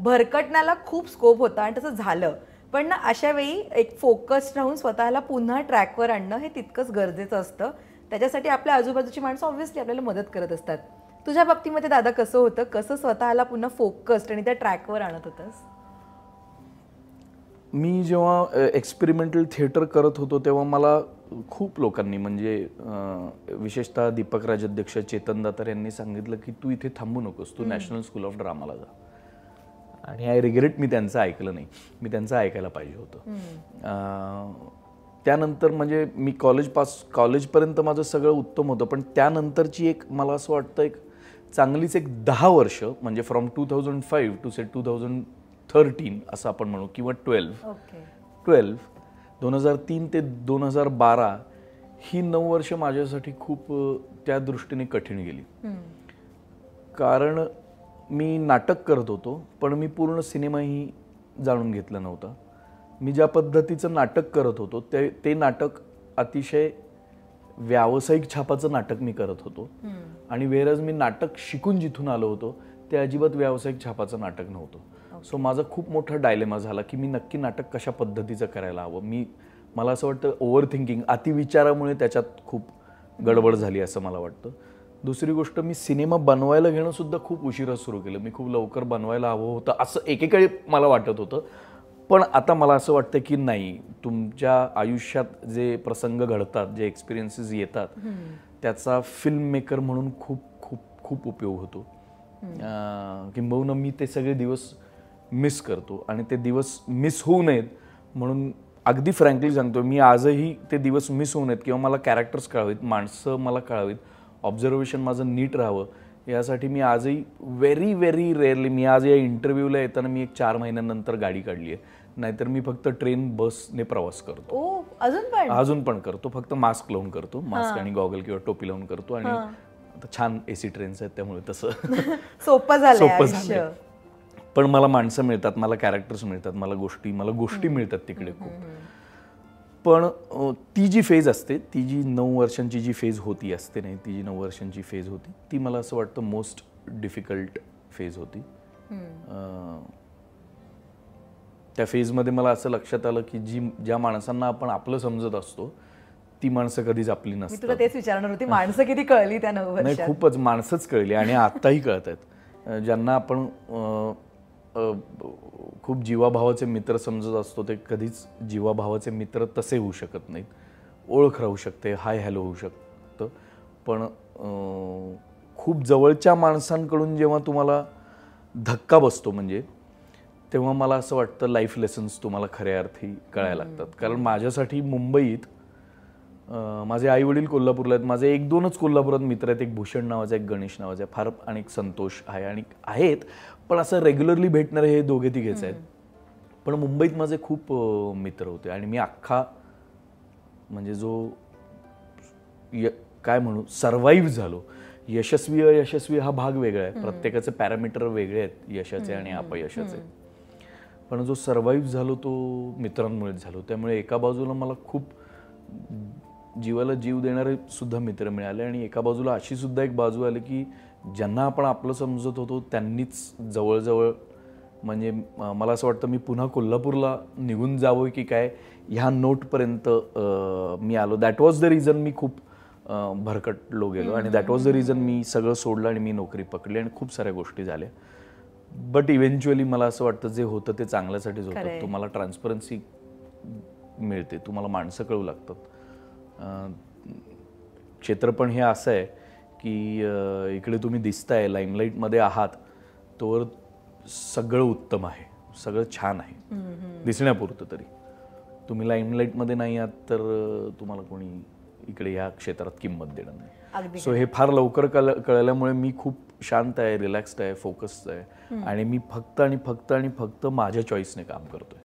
भरकटण्याला खूप स्कोप होता आणि तसं झालं. पण ना अशा वेळी एक फोकस राहून स्वतःला पुन्हा ट्रॅकवर आणणं हे तितकंच गरजेचं असतं. त्याच्यासाठी आपल्या आजूबाजूची माणसं ऑब्व्हियसली आपल्याला मदत करत असतात. तुझ्या बाबतीमध्ये दादा कसं होतं, कसं स्वतःला पुन्हा फोकस्ड आणि त्या ट्रॅकवर आणत होतंस? मी जेव्हा एक्सपेरिमेंटल थिएटर करत होतो तेव्हा मला खूप लोकांनी म्हणजे विशेषतः दीपक राजाध्यक्ष, चेतन दातार यांनी सांगितलं की तू इथे थांबू नकोस, तू नॅशनल स्कूल ऑफ ड्रामाला जा. आणि आय रिग्रेट मी त्यांचं ऐकलं नाही, मी त्यांचं ऐकायला पाहिजे होतं. त्यानंतर म्हणजे मी कॉलेजपर्यंत माझं सगळं उत्तम होतं, पण त्यानंतरची एक मला असं वाटतं एक चांगलीच एक 10 वर्ष म्हणजे फ्रॉम 2005 टू से 2013 असं आपण म्हणू किंवा 2003 ते 2012 ही 9 वर्ष माझ्यासाठी खूप त्या दृष्टीने कठीण गेली. कारण मी नाटक करत होतो पण मी पूर्ण सिनेमाही जाणून घेतला नव्हता. मी ज्या पद्धतीचं नाटक करत होतो ते नाटक अतिशय व्यावसायिक छापाचं नाटक मी करत होतो आणि वेरज मी नाटक शिकून जिथून आलो होतो ते अजिबात व्यावसायिक छापाचं नाटक नव्हतं. सो माझा खूप मोठा डायलेमा झाला की मी नक्की नाटक कशा पद्धतीचं करायला हवं. मला असं वाटतं ओव्हर थिंकिंग, अतिविचारामुळे त्याच्यात खूप गडबड झाली असं मला वाटतं. दुसरी गोष्ट, मी सिनेमा बनवायला घेणं सुद्धा खूप उशिरा सुरू केलं. मी खूप लवकर बनवायला हवं होतं असं एकेकाळी मला वाटत होतं. पण आता मला असं वाटतं की नाही, तुमच्या आयुष्यात जे प्रसंग घडतात, जे एक्सपिरियन्सेस येतात त्याचा फिल्म मेकर म्हणून खूप खूप खूप उपयोग होतो. किंबहुना मी ते सगळे दिवस मिस करतो आणि ते दिवस मिस होऊ नयेत म्हणून अगदी फ्रँकली सांगतो, मी आजही ते दिवस मिस होऊ नयेत किंवा मला कॅरेक्टर्स कळावीत, माणसं मला कळावीत, ऑब्झर्वेशन माझं नीट राहावं यासाठी मी आजही व्हेरी व्हेरी रेअरली, मी आज या इंटरव्ह्यूला येताना मी एक 4 महिन्यानंतर गाडी काढली आहे, नाहीतर मी फक्त ट्रेन बसने प्रवास करतो. अजून पण करतो, फक्त मास्क लावून करतो, मास्क आणि गॉगल किंवा टोपी लावून करतो. आणि आता छान एसी ट्रेन्स आहेत त्यामुळे तसं सोपं झालं. पण मला माणसं मिळतात, मला कॅरेक्टर्स मिळतात, मला गोष्टी मिळतात तिकडे खूप. पण ती जी फेज असते, ती जी 9 वर्षांची जी फेज होती असते नाही, ती जी 9 वर्षांची फेज होती ती मला असं वाटतं मोस्ट डिफिकल्ट फेज होती. त्या फेजमध्ये मला असं लक्षात आलं की ज्या माणसांना आपण आपलं समजत असतो ती माणसं कधीच आपली नसतात. मी तुला तेच विचारणार होती, माणसं किती कळली त्या 9 वर्षात? नाही, खूपच माणसंच कळली आणि आत्ताही कळत आहेत. ज्यांना आपण खूप जीवाभावाचे मित्र समजत असतो ते कधीच जीवाभावाचे मित्र तसे होऊ शकत नाहीत. ओळख राहू शकते, हाय हॅलो होऊ शकतं, पण खूप जवळच्या माणसांकडून जेव्हा तुम्हाला धक्का बसतो म्हणजे तेव्हा मला असं वाटतं लाईफ लेसन्स तुम्हाला खऱ्या अर्थी कळायला लागतात. कारण माझ्यासाठी मुंबईत माझे आई वडील कोल्हापूरला आहेत, माझे 1-2च कोल्हापुरात मित्र आहेत, एक भूषण नावाचा, एक गणेश नावाचा, फार आणि एक संतोष आहे आणि आहेत, पण असं रेग्युलरली भेटणारे हे दोघे तिघेच आहेत. पण मुंबईत माझे खूप मित्र होते आणि मी अख्खा म्हणजे जो काय म्हणू सर्वाईव्ह झालो. यशस्वी अयशस्वी हा भाग वेगळा आहे, प्रत्येकाचे पॅरामीटर वेगळे आहेत यशाचे आणि अपयशाचे, पण जो सर्वाईव्ह झालो तो मित्रांमुळेच झालो. त्यामुळे एका बाजूला मला खूप जीवाला जीव देणारे सुद्धा मित्र मिळाले आणि एका बाजूला अशी सुद्धा एक बाजू आली की ज्यांना आपण आपलं समजत होतो त्यांनीच जवळजवळ म्हणजे मला असं वाटतं मी पुन्हा कोल्हापूरला निघून जावं की काय ह्या नोटपर्यंत मी आलो. दॅट वॉज द रिझन मी खूप भरकटलो गेलो आणि दॅट वॉज द रिझन मी सगळं सोडलं आणि मी नोकरी पकडली आणि खूप साऱ्या गोष्टी झाल्या. बट इव्हेंच्युअली मला असं वाटतं जे होतं ते चांगल्यासाठीच होतं. तुम्हाला ट्रान्सपरन्सी मिळते, तुम्हाला माणसं कळू लागतात. क्षेत्रपण हे असं आहे की इकडे तुम्ही दिसताय, लाईमलाईटमध्ये आहात, तोवर सगळं उत्तम आहे, सगळं छान आहे दिसण्यापुरतं. तरी तुम्ही लाईमलाईटमध्ये नाही आहात तर तुम्हाला कोणी इकडे या क्षेत्रात किंमत देणार नाही. सो हे फार लवकर कळल्यामुळे मी खूप शांत आहे, रिलॅक्स्ड आहे, फोकस्ड आहे आणि मी फक्त माझ्या चॉईसने काम करतोय.